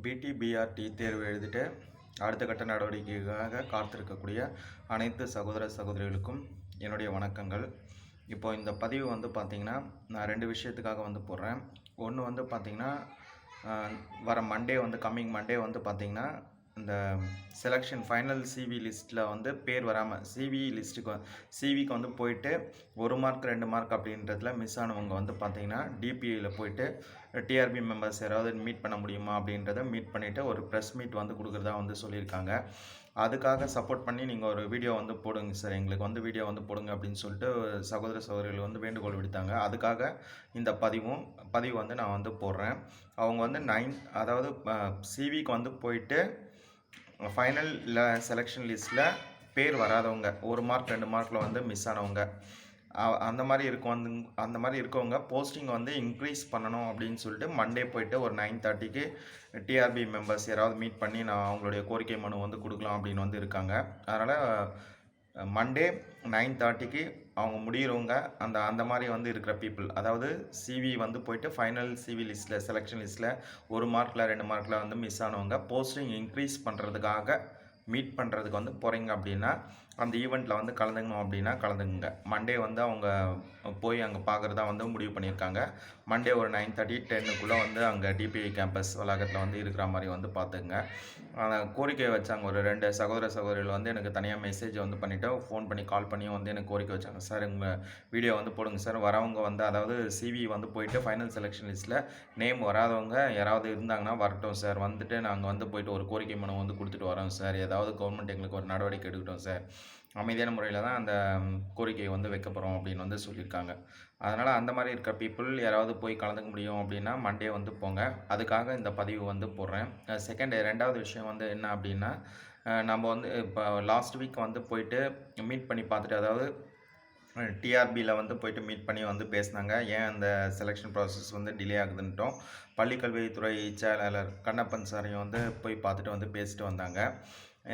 பிடிபிஆர்டி தேர்வு எழுதிட்டு அடுத்த கட்ட நடவடிக்கைக்காக காத்திருக்கக்கூடிய அனைத்து சகோதர சகோதரிகளுக்கும் என்னுடைய வணக்கங்கள். இப்போ இந்த பதிவு பார்த்திங்கன்னா நான் 2 விஷயத்துக்காக போடுறேன். ஒன்று பார்த்திங்கன்னா வர மண்டே கம்மிங் மண்டே பார்த்திங்கன்னா இந்த செலெக்ஷன் ஃபைனல் சிவி லிஸ்ட்டில் பேர் வராமல் சிவிக்கு போயிட்டு 1 மார்க் 2 மார்க் அப்படின்றதுல மிஸ் ஆனவங்க பார்த்திங்கன்னா டிபிஐயில் போயிட்டு டிஆர்பி மெம்பர்ஸ் யாராவது மீட் பண்ண முடியுமா அப்படின்றத மீட் பண்ணிவிட்டு ஒரு ப்ரெஸ் மீட் கொடுக்குறதா சொல்லியிருக்காங்க. அதுக்காக சப்போர்ட் பண்ணி நீங்கள் ஒரு வீடியோ போடுங்க சார், எங்களுக்கு வீடியோ போடுங்க அப்படின்னு சொல்லிட்டு சகோதர சகோதரிகள் வேண்டுகோள் விடுத்தாங்க. அதுக்காக இந்த பதிவு நான் போடுறேன். அவங்க 9 அதாவது சிவிக்கு போயிட்டு ஃபைனல் செலெக்ஷன் லிஸ்ட்டில் பேர் வராதவங்க, 1 மார்க் 2 மார்க்கில் மிஸ் ஆனவங்க, அந்த மாதிரி இருக்கவங்க போஸ்டிங் இன்க்ரீஸ் பண்ணணும் அப்படின்னு சொல்லிட்டு மண்டே போயிட்டு ஒரு 9:30க்கு டிஆர்பி மெம்பர்ஸ் யாராவது மீட் பண்ணி நான் அவங்களுடைய கோரிக்கை மனு கொடுக்கலாம் அப்படின்னு இருக்காங்க. அதனால் மண்டே 9:30க்கு அவங்க முடிகிறவங்க அந்த மாதிரி இருக்கிற பீப்புள், அதாவது சிவி போயிட்டு ஃபைனல் சிவி லிஸ்ட்டில் செலெக்ஷன் லிஸ்ட்டில் 1 மார்க்கில் 2 மார்க்கில் மிஸ் ஆனவங்க போஸ்டிங் இன்க்ரீஸ் பண்ணுறதுக்காக மீட் பண்ணுறதுக்கு போகிறீங்க அப்படின்னா அந்த ஈவெண்ட்டில் கலந்துக்கணும் அப்படின்னா கலந்துக்குங்க. மண்டே அவங்க போய் அங்கே பார்க்குறதா முடிவு பண்ணியிருக்காங்க. மண்டே ஒரு 9:30 10க்குள்ளே அங்கே டிபிஐ கேம்பஸ் வளாகத்தில் இருக்கிற மாதிரி பார்த்துக்குங்க. கோரிக்கை வச்சாங்க ஒரு 2 சகோதர சகோதரிகள் எனக்கு தனியாக மெசேஜ் பண்ணிவிட்டு ஃபோன் பண்ணி கால் பண்ணியும் எனக்கு கோரிக்கை வச்சாங்க. சார் உங்கள் வீடியோ போடுங்க சார், வரவங்க அதாவது சிவி போயிட்டு ஃபைனல் செலெக்ஷன் லிஸ்ட்டில் நேம் வராதவங்க யாராவது இருந்தாங்கன்னா வரட்டும் சார், நாங்கள் போயிட்டு ஒரு கோரிக்கை மனு கொடுத்துட்டு வரோம் சார், ஏதாவது கவர்மெண்ட் எங்களுக்கு ஒரு நடவடிக்கை எடுக்கட்டும் சார், அமைதியான முறையில் தான் அந்த கோரிக்கையை வைக்க போகிறோம் அப்படின்னு சொல்லியிருக்காங்க. அதனால் அந்த மாதிரி இருக்கிற பீப்புள் யாராவது போய் கலந்துக்க முடியும் அப்படின்னா மண்டே போங்க. அதுக்காக இந்த பதிவு போடுறேன். ரெண்டாவது விஷயம் என்ன அப்படின்னா, நம்ம இப்போ லாஸ்ட் வீக் போயிட்டு மீட் பண்ணி பார்த்துட்டு, அதாவது டிஆர்பியில் போயிட்டு மீட் பண்ணி பேசினாங்க. ஏன் அந்த செலெக்ஷன் ப்ராசஸ் டிலே ஆகுதுன்ட்டோம். பள்ளிக்கல்வித்துறை செயலாளர் கண்ணப்பன் சாரையும் போய் பார்த்துட்டு பேசிட்டு வந்தாங்க.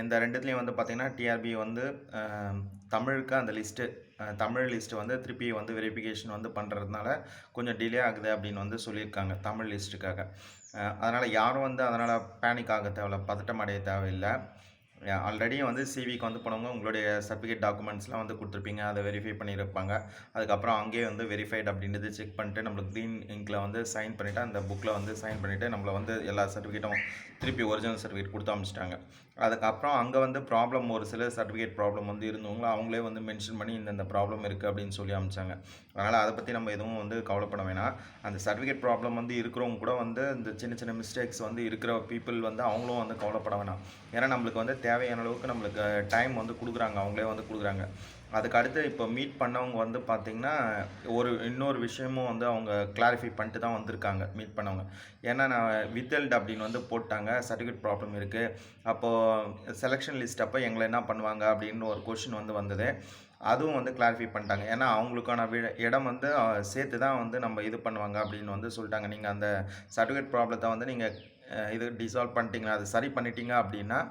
இந்த 2த்துலேயும் பார்த்திங்கன்னா டிஆர்பி தமிழுக்கு அந்த லிஸ்ட்டு தமிழ் லிஸ்ட்டு திருப்பி வெரிஃபிகேஷன் பண்ணுறதுனால கொஞ்சம் டிலே ஆகுது அப்படின்னு சொல்லியிருக்காங்க தமிழ் லிஸ்ட்டுக்காக. அதனால் யாரும் அதனால் பேனிக் ஆக தேவையில்ல, பதட்டம் அடைய தேவையில்லை. ஆல்ரெடி சிவிக்கு போனவங்க உங்களுடைய சர்டிஃபிகேட் டாக்குமெண்ட்ஸ்லாம் கொடுத்துருப்பீங்க, அதை வெரிஃபை பண்ணியிருப்பாங்க. அதுக்கப்புறம் அங்கேயே வெரிஃபைட் அப்படின்றது செக் பண்ணிட்டு நம்மளுக்கு க்ரீன் இங்கில் சைன் பண்ணிவிட்டு அந்த புக்கில் சைன் பண்ணிவிட்டு நம்மளை எல்லா சர்டிஃபிகேட்டும் திருப்பி ஒரிஜினல் சர்டிஃபிகேட் கொடுத்து அனுப்பிச்சிட்டாங்க. அதுக்கப்புறம் அங்கே ப்ராப்ளம் ஒரு சில சர்டிஃபிகேட் ப்ராப்ளம் இருந்தவங்கள அவங்களே மென்ஷன் பண்ணி இந்த ப்ராப்ளம் இருக்குது அப்படின்னு சொல்லி அனுப்பிச்சாங்க. அதனால் அதை பற்றி நம்ம எதுவும் கவலைப்பட வேணாம். அந்த சர்டிஃபிகேட் ப்ராப்ளம் இருக்கிறவங்க கூட இந்த சின்ன சின்ன மிஸ்டேக்ஸ் இருக்கிற பீப்புள் அவங்களும் கவலைப்பட வேணாம். ஏன்னா நம்மளுக்கு தேவையான அளவுக்கு நம்மளுக்கு டைம் கொடுக்குறாங்க, அவங்களே கொடுக்குறாங்க. அதுக்கு அடுத்து இப்போ மீட் பண்ணவங்க பார்த்திங்கன்னா இன்னொரு விஷயமும் அவங்க கிளாரிஃபை பண்ணிட்டு தான் வந்திருக்காங்க மீட் பண்ணவங்க. ஏன்னா நான் வித்ஹெல்ட் அப்படின்னு போட்டாங்க, சர்டிஃபிகேட் ப்ராப்ளம் இருக்குது, அப்போது செலெக்ஷன் லிஸ்ட் அப்போ எங்களை என்ன பண்ணுவாங்க அப்படின்னு ஒரு கொஷின் வந்தது. அதுவும் கிளாரிஃபை பண்ணிட்டாங்க. ஏன்னா அவங்களுக்கான இடம் சேர்த்து தான் நம்ம இது பண்ணுவாங்க அப்படின்னு சொல்லிட்டாங்க. நீங்கள் அந்த சர்டிஃபிகேட் ப்ராப்ளத்தை நீங்கள் இது டிசால்வ் பண்ணிட்டீங்க, அது சரி பண்ணிட்டீங்க அப்படின்னா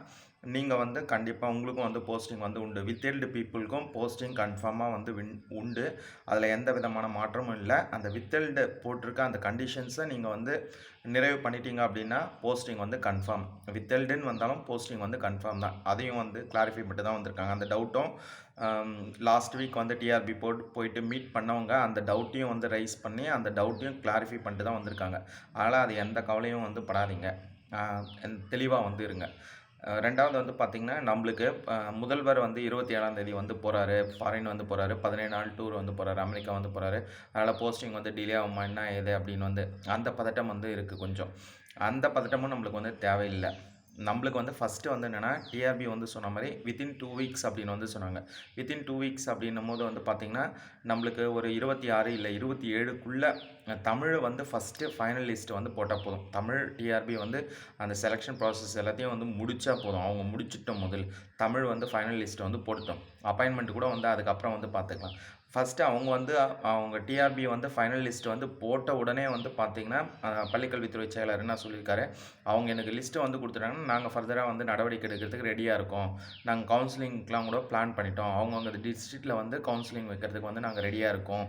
நீங்கள் கண்டிப்பாக உங்களுக்கும் போஸ்டிங் உண்டு. வித்ஹெல்டு பீப்புளுக்கும் போஸ்டிங் கன்ஃபார்மாக உண்டு. அதில் எந்த விதமான மாற்றமும் இல்லை. அந்த வித்ஹெல்டு போட்டிருக்க அந்த கண்டிஷன்ஸை நீங்கள் நிறைவு பண்ணிட்டீங்க அப்படின்னா போஸ்டிங் கன்ஃபார்ம். வித்ஹெல்டுன்னு வந்தாலும் போஸ்டிங் கன்ஃபார்ம் தான். அதையும் கிளாரிஃபை பண்ணிட்டு தான் வந்திருக்காங்க. அந்த டவுட்டும் லாஸ்ட் வீக் டிஆர்பி போயிட்டு மீட் பண்ணவங்க அந்த டவுட்டையும் ரைஸ் பண்ணி அந்த டவுட்டையும் கிளாரிஃபை பண்ணிட்டு தான் வந்திருக்காங்க. அதனால் அது எந்த கவலையும் படாதீங்க, தெளிவாக இருங்க. ரெண்டாவது பார்த்திங்கன்னா நம்மளுக்கு முதல்வர் 27ஆம் தேதி போகிறாரு, ஃபாரின் போகிறாரு, 17 நாள் டூர் போகிறாரு, அமெரிக்கா போகிறாரு. அதனால் போஸ்டிங் டிலே ஆகுமா என்ன ஏது அப்படின்னு அந்த பதட்டம் இருக்குது கொஞ்சம். அந்த பதட்டமும் நம்மளுக்கு தேவையில்லை. நம்மளுக்கு ஃபஸ்ட்டு என்னென்னா டிஆர்பி சொன்ன மாதிரி வித்தின் 2 வீக்ஸ் அப்படின்னு சொன்னாங்க. வித்தின் 2 வீக்ஸ் அப்படின்னும் போது பார்த்திங்கன்னா நம்மளுக்கு ஒரு 26 இல்லை 27க்குள்ளே தமிழ் ஃபஸ்ட்டு ஃபைனல் லிஸ்ட் போட்டால் போதும். தமிழ் டிஆர்பி அந்த செலெக்ஷன் ப்ராசஸ் எல்லாத்தையும் முடித்தா போதும். அவங்க முடிச்சிட்டோம், முதல் தமிழ் ஃபைனல் லிஸ்ட்டை போட்டுட்டோம். அப்பாயின்மெண்ட் கூட அதுக்கப்புறம் பார்த்துக்கலாம். ஃபர்ஸ்ட்டு அவங்க வந்து அவங்க டிஆர்பி வந்து ஃபைனல் லிஸ்ட் வந்து போட்ட உடனே வந்து பார்த்தீங்கன்னா, பள்ளிக்கல்வித்துறை செயலர் என்ன சொல்லியிருக்காரு, அவங்க எனக்கு லிஸ்ட்டு வந்து குடுத்துட்டாங்கன்னா, நாங்க ஃபர்தரா வந்து நடவடிக்கை எடுக்கிறதுக்கு ரெடியா இருக்கோம். நாங்க கவுன்சிலிங்க்குலாம் கூட பிளான் பண்ணிட்டோம். அவங்கவங்க டிஸ்ட்ரிக்ட்ல வந்து கவுன்சிலிங் வைக்கிறதுக்கு வந்து நாங்க ரெடியா இருக்கோம்.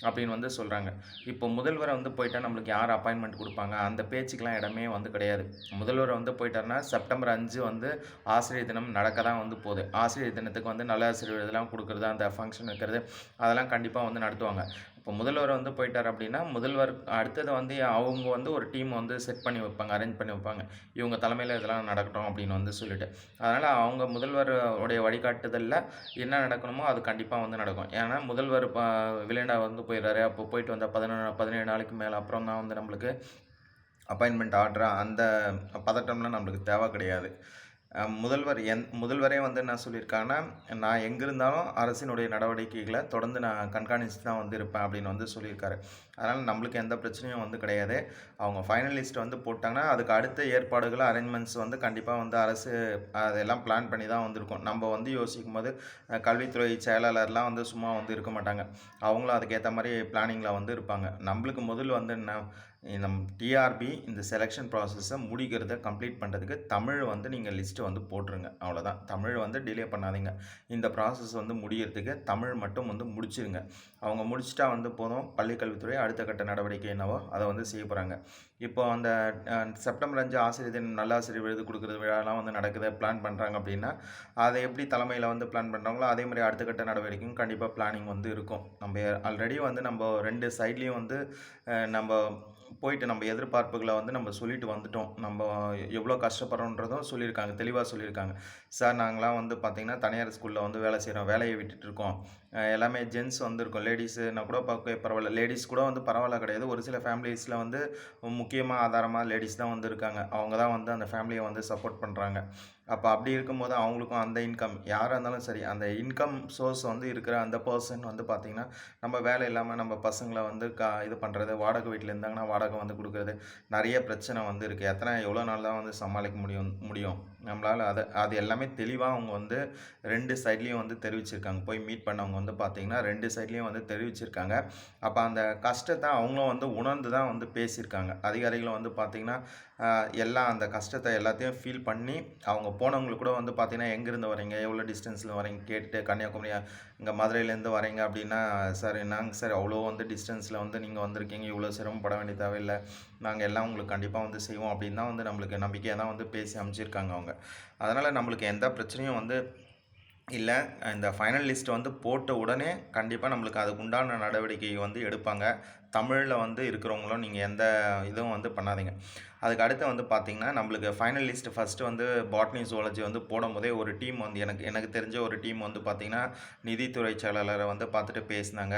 அப்படின்னு வந்து சொல்றாங்க. இப்போ முதல்வர் வந்து போயிட்டா நம்மளுக்கு யார் அப்பாயின்ட்மென்ட் குடுப்பாங்க? அந்த பேச்சுக்கெல்லாம் இடமே வந்து கிடையாது. முதல்வர் வந்து போயிட்டாருன்னா, செப்டம்பர் 5 வந்து ஆசிரியர் தினம் நடக்க தான் வந்து போகுது. ஆசிரியர் தினத்துக்கு வந்து நல்லாசிரியர் விருதுலாம் குடுக்குறது, அந்த ஃபங்ஷன் வைக்கிறது, அதெல்லாம் கண்டிப்பா வந்து நடத்துவாங்க. இப்போ முதல்வர் வந்து போயிட்டார் அப்படின்னா, முதல்வர் அடுத்தது வந்து அவங்க வந்து ஒரு டீம் வந்து செட் பண்ணி வைப்பாங்க, அரேஞ்ச் பண்ணி வைப்பாங்க. இவங்க தலைமையில இதெல்லாம் நடக்கட்டும் அப்படின்னு வந்து சொல்லிட்டு. அதனால அவங்க முதல்வர் உடைய வழிகாட்டுதல்ல என்ன நடக்கணுமோ அது கண்டிப்பா வந்து நடக்கும். ஏன்னா முதல்வர் வெளிநாடு வந்து போயிடுறாரு. அப்போ போயிட்டு வந்த 17 நாளைக்கு மேல அப்புறம் தான் வந்து நம்மளுக்கு அப்பாயின்ட்மெண்ட் ஆர்டர் அந்த பதட்டம்லாம் நம்மளுக்கு தேவை கிடையாது. முதல்வரே வந்து என்ன சொல்லியிருக்காங்கன்னா, நான் எங்க இருந்தாலும் அரசினுடைய நடவடிக்கைகள தொடர்ந்து நான் கண்காணிச்சுட்டு தான் வந்து இருப்பேன் அப்படின்னு வந்து சொல்லியிருக்காரு. அதனால நம்மளுக்கு எந்த பிரச்சனையும் வந்து கிடையாது. அவங்க ஃபைனல் லிஸ்ட் வந்து போட்டாங்கன்னா, அதுக்கு அடுத்த ஏற்பாடுகள், அரேஞ்ச்மெண்ட்ஸ் வந்து கண்டிப்பா வந்து அரசு அதெல்லாம் பிளான் பண்ணி தான் வந்திருக்கும். நம்ம வந்து யோசிக்கும்போது கல்வித்துறை செயலாளர்லாம் வந்து சும்மா வந்து இருக்க மாட்டாங்க. அவங்களும் அதுக்கேத்த மாரி பிளானிங்ல வந்து இருப்பாங்க. நம்மளுக்கு முதல்ல வந்து என்ன நம் டிஆர்பி இந்த செலக்ஷன் ப்ராசஸை முடிக்கிறத கம்ப்ளீட் பண்ணுறதுக்கு தமிழ் வந்து நீங்கள் லிஸ்ட்டு வந்து போட்டுருங்க. அவ்வளோதான். தமிழ் வந்து டிலே பண்ணாதீங்க. இந்த ப்ராசஸ் வந்து முடியறதுக்கு தமிழ் மட்டும் வந்து முடிச்சிருங்க. அவங்க முடிச்சிட்டா வந்து போதும். பள்ளிக்கல்வித்துறை அடுத்த கட்ட நடவடிக்கை என்னவோ அதை வந்து செய்ய போகிறாங்க. இப்போ அந்த செப்டம்பர் 5 ஆசிரியர் தினம் நல்லாசிரியர் விருது கொடுக்குறது விழாலாம் வந்து நடக்குது பிளான் பண்ணுறாங்க அப்படின்னா, அதை எப்படி தலைமையில் வந்து பிளான் பண்ணுறாங்களோ அதே மாதிரி அடுத்த கட்ட நடவடிக்கையும் கண்டிப்பாக பிளானிங் வந்து இருக்கும். நம்ம ஆல்ரெடி வந்து நம்ம 2 சைட்லேயும் வந்து நம்ம போயிட்டு நம்ம எதிர்பார்ப்புகள வந்து நம்ம சொல்லிட்டு வந்துட்டோம். நம்ம எவ்வளோ கஷ்டப்படுறோன்றதும் சொல்லியிருக்காங்க. தெளிவா சொல்லியிருக்காங்க. சார் நாங்கலாம் வந்து பார்த்தீங்கன்னா, தனியார் ஸ்கூல்ல வந்து வேலை செய்றோம். வேலைய விட்டுட்டு இருக்கோம். எல்லாமே ஜென்ட்ஸ் வந்து இருக்கோம். லேடீஸுனா கூட பரவால்ல. லேடீஸ் கூட வந்து பரவால்ல கிடையாது. ஒரு சில ஃபேமிலீஸ்ல வந்து முக்கியமா ஆதாரமா லேடீஸ் தான் வந்து இருக்காங்க. அவங்க தான் வந்து அந்த ஃபேமிலிய வந்து சப்போர்ட் பண்றாங்க. அப்ப அப்படி இருக்கும்போது அவங்களுக்கும் அந்த இன்கம் யாரா இருந்தாலும் சரி, அந்த இன்கம் சோர்ஸ் வந்து இருக்கிற அந்த பெர்சன் வந்து பார்த்தீங்கன்னா, நம்ம வேலை இல்லாம நம்ம பசங்கள வந்து இது பண்றது, வாடகை வீட்ல இருந்தாங்கன்னா வாடகை வந்து குடுக்குறது, நெறைய பிரச்சனை வந்து இருக்கு. எவ்வளோ நாள் தான் வந்து சமாளிக்க முடியும். நம்மளால அது எல்லாமே தெளிவா அவங்க வந்து 2 சைட்லயும் வந்து தெரிவிச்சிருக்காங்க. போய் மீட் பண்ணவங்க வந்து பார்த்தீங்கன்னா, 2 சைட்லயும் வந்து தெரிவிச்சிருக்காங்க. அப்ப அந்த கஷ்டத்த அவங்களும் வந்து உணர்ந்து தான் வந்து பேசியிருக்காங்க. அதிகாரிகளும் வந்து பார்த்தீங்கன்னா, எல்லாம் அந்த கஷ்டத்த எல்லாத்தையும் ஃபீல் பண்ணி, அவங்க போனவங்களுக்கு கூட வந்து பார்த்தீங்கன்னா, எங்கேருந்து வரீங்க? எவ்வளோ டிஸ்டன்ஸ்ல வரீங்க? கேட்டுட்டு கன்னியாகுமரியா இங்க மதுரையிலேருந்து வரீங்க அப்படின்னா, சார் என்னங்க சார் அவ்வளோ வந்து டிஸ்டன்ஸ்ல வந்து நீங்க வந்திருக்கீங்க. இவ்வளோ சிரமப்பட வேண்டிய தேவையில்ல. நாங்க எல்லாம் உங்களுக்கு கண்டிப்பா வந்து செய்வோம் அப்படின்னு தான் வந்து நம்மளுக்கு நம்பிக்கையா தான் வந்து பேசி அனுப்பிச்சிருக்காங்க அவங்க. அதனால நம்மளுக்கு எந்த பிரச்சனையும் வந்து இல்ல. இந்த ஃபைனல் லிஸ்ட் வந்து போட்ட உடனே கண்டிப்பா நம்மளுக்கு அதுக்கு உண்டான நடவடிக்கை வந்து எடுப்பாங்க. தமிழ்ல வந்து இருக்கிறவங்களும் நீங்க எந்த இதுவும் வந்து பண்ணாதீங்க. அதுக்கு அடுத்து வந்து பார்த்தீங்கன்னா, நம்மளுக்கு ஃபைனல் லிஸ்ட் ஃபர்ஸ்ட்டு வந்து பாட்னி, ஜூவாலஜி வந்து போடும்போதே ஒரு டீம் வந்து எனக்கு தெரிஞ்ச ஒரு டீம் வந்து பார்த்தீங்கன்னா, நிதித்துறை செயலாளர வந்து பார்த்துட்டு பேசினாங்க.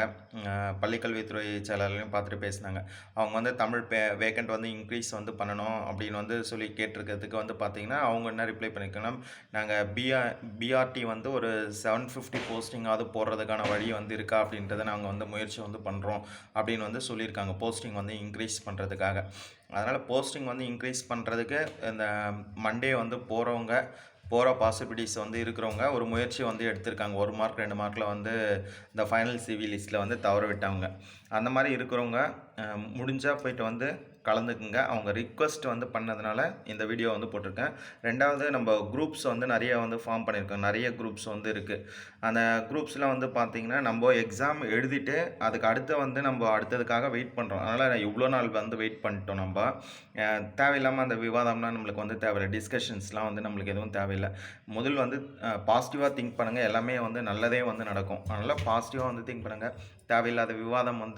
பள்ளிக்கல்வித்துறை செயலாளரையும் பார்த்துட்டு பேசினாங்க. அவங்க வந்து தமிழ் வேக்கண்ட் வந்து இன்க்ரீஸ் வந்து பண்ணணும் அப்படின்னு வந்து சொல்லி கேட்டிருக்கிறதுக்கு வந்து பார்த்தீங்கன்னா, அவங்க என்ன ரிப்ளை பண்ணியிருக்காங்கன்னா, நாங்க பிஆர்டி வந்து ஒரு 750 போஸ்டிங்காவது போடுறதுக்கான வழி வந்து இருக்கா அப்படின்றத நாங்க வந்து முயற்சி வந்து பண்றோம் அப்படின்னு வந்து சொல்லியிருக்காங்க. போஸ்டிங் வந்து இன்க்ரீஸ் பண்றதுக்காக. அதனால போஸ்டிங் வந்து இன்க்ரீஸ் பண்றதுக்கு இந்த மண்டே வந்து போற பாசிபிலிட்டீஸ் வந்து இருக்கிறவங்க ஒரு முயற்சி வந்து எடுத்திருக்காங்க. 1 மார்க் 2 மார்க்ல வந்து இந்த ஃபைனல் சிவி லிஸ்ட்ல வந்து தவற விட்டவங்க. அந்த மாரி இருக்கிறவங்க முடிஞ்சா போயிட்டு வந்து கலந்துக்குங்க. அவங்க ரிக்வெஸ்ட் வந்து பண்ணதுனால இந்த வீடியோ வந்து போட்டிருக்கேன். 2வது நம்ம குரூப்ஸ் வந்து நெறைய வந்து ஃபார்ம் பண்ணியிருக்கோம். நெறைய குரூப்ஸ் வந்து இருக்கு. அந்த குரூப்ஸ்ல வந்து பார்த்தீங்கன்னா, நம்ம எக்ஸாம் எழுதிட்டு அதுக்கு அடுத்து வந்து நம்ம அடுத்ததுக்காக வெயிட் பண்றோம். அதனால இவ்வளோ நாள் வந்து வெயிட் பண்ணிட்டோம் நம்ப. தேவையில்லாம அந்த விவாதம்லாம் நம்மளுக்கு வந்து தேவையில்ல. டிஸ்கஷன்ஸ்லாம் வந்து நம்மளுக்கு எதுவும் தேவையில்ல. முதல் வந்து பாசிட்டிவா திங்க் பண்ணுங்க. எல்லாமே வந்து நல்லதே வந்து நடக்கும். அதனால பாசிட்டிவா வந்து திங்க் பண்ணுங்க. தேவையில்லாத விவாதம் வந்து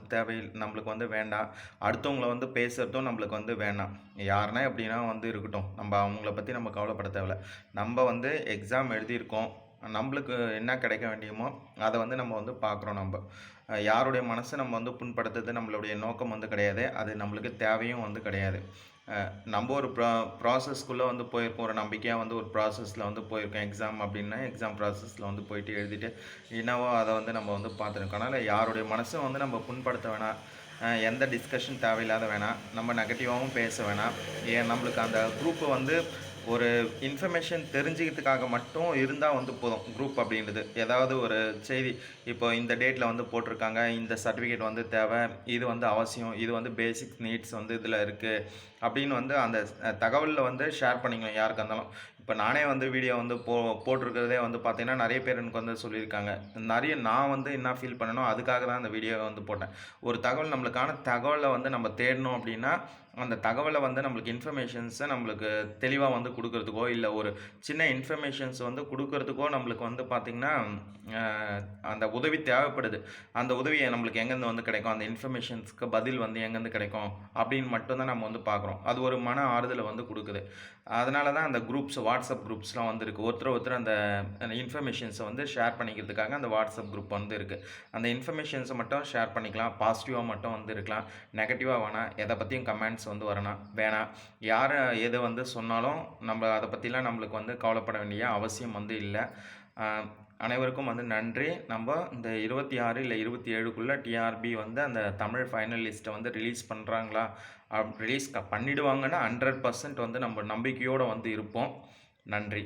நம்மளுக்கு வந்து வேண்டாம். அடுத்தவங்கள வந்து பேசுறதும் நம்மளுக்கு வந்து வேணாம். யாருனா எப்படின்னா வந்து இருக்கட்டும். நம்ம அவங்கள பத்தி நம்ம கவலைப்பட தேவையில்ல. நம்ம வந்து எக்ஸாம் எழுதியிருக்கோம். நம்மளுக்கு என்ன கிடைக்க வேண்டியமோ அத வந்து நம்ம வந்து பார்க்குறோம் நம்ப. யாருடைய மனச நம்ம வந்து புண்படுத்துறது நம்மளுடைய நோக்கம் வந்து கிடையாது. அது நம்மளுக்கு தேவையும் வந்து கிடையாது. நம்ம ஒரு ப்ராசஸ்க்குள்ள வந்து போயிருக்கோம். ஒரு நம்பிக்கையா வந்து ஒரு ப்ராசஸ்ல வந்து போயிருக்கோம். எக்ஸாம் அப்படின்னா, எக்ஸாம் ப்ராசஸ்ல வந்து போயிட்டு எழுதிட்டு, என்னவோ அத வந்து நம்ம வந்து பார்த்துருக்கோம். அதனால யாருடைய மனசும் வந்து நம்ம புண்படுத்த வேணாம். எந்த டிஸ்கஷன் தேவையில்லாத வேணாம். நம்ம நெகட்டிவாவும் பேச வேணாம். நம்மளுக்கு அந்த குரூப் வந்து ஒரு இன்ஃபர்மேஷன் தெரிஞ்சுக்கிறதுக்காக மட்டும் இருந்தால் வந்து போதும் குரூப் அப்படின்றது. ஏதாவது ஒரு செய்தி இப்போ இந்த டேட்டில் வந்து போட்டிருக்காங்க, இந்த சர்டிஃபிகேட் வந்து தேவை, இது வந்து அவசியம், இது வந்து பேசிக் நீட்ஸ் வந்து இதில் இருக்குது அப்படின்னு வந்து அந்த தகவலில் வந்து ஷேர் பண்ணிக்கலாம் யாருக்கா இருந்தாலும். இப்போ நானே வந்து வீடியோ வந்து போட்டிருக்கிறதே வந்து பார்த்தீங்கன்னா நிறைய பேர் எனக்கு வந்து சொல்லியிருக்காங்க. நான் வந்து என்ன ஃபீல் பண்ணனோ அதுக்காக தான் அந்த வீடியோவை வந்து போட்டேன். ஒரு தகவல் நம்மளுக்கான தகவலை வந்து நம்ம தேடணும் அப்படின்னா அந்த தகவலை வந்து நம்மளுக்கு இன்ஃபர்மேஷன்ஸை நம்மளுக்கு தெளிவாக வந்து கொடுக்கறதுக்கோ இல்லை ஒரு சின்ன இன்ஃபர்மேஷன்ஸ் வந்து கொடுக்கறதுக்கோ நம்மளுக்கு வந்து பார்த்திங்கன்னா அந்த உதவி தேவைப்படுது. அந்த உதவி நம்மளுக்கு எங்கேருந்து வந்து கிடைக்கும், அந்த இன்ஃபர்மேஷன்ஸ்க்கு பதில் வந்து எங்கேருந்து கிடைக்கும் அப்படின்னு மட்டும்தான் நம்ம வந்து பார்க்குறோம். அது ஒரு மன ஆறுதலை வந்து கொடுக்குது. அதனால தான் அந்த குரூப்ஸ் வாட்ஸ்அப் குரூப்ஸ்லாம் வந்துருக்கு. ஒருத்தர் அந்த இன்ஃபர்மேஷன்ஸை வந்து ஷேர் பண்ணிக்கிறதுக்காக அந்த வாட்ஸ்அப் குரூப் வந்து இருக்குது. அந்த இன்ஃபர்மேஷன்ஸை மட்டும் ஷேர் பண்ணிக்கலாம். பாசிட்டிவாக மட்டும் வந்து இருக்கலாம், நெகட்டிவாக வேணாம். எதை பற்றியும் கமெண்ட்ஸ் வந்து வேணாம். யார் எது வந்து சொன்னாலும் நம்ம அதை பற்றிலாம் நம்மளுக்கு வந்து கவலைப்பட வேண்டிய அவசியம் வந்து இல்லை. அனைவருக்கும் வந்து நன்றி. நம்ம இந்த 26 இல்லை 27க்குள்ளே டிஆர்பி வந்து அந்த தமிழ் ஃபைனல் லிஸ்ட்டை வந்து ரிலீஸ் பண்ணுறாங்களா, ரிலீஸ் பண்ணிடுவாங்கன்னு 100% வந்து நம்ம நம்பிக்கையோடு வந்து இருப்போம். நன்றி.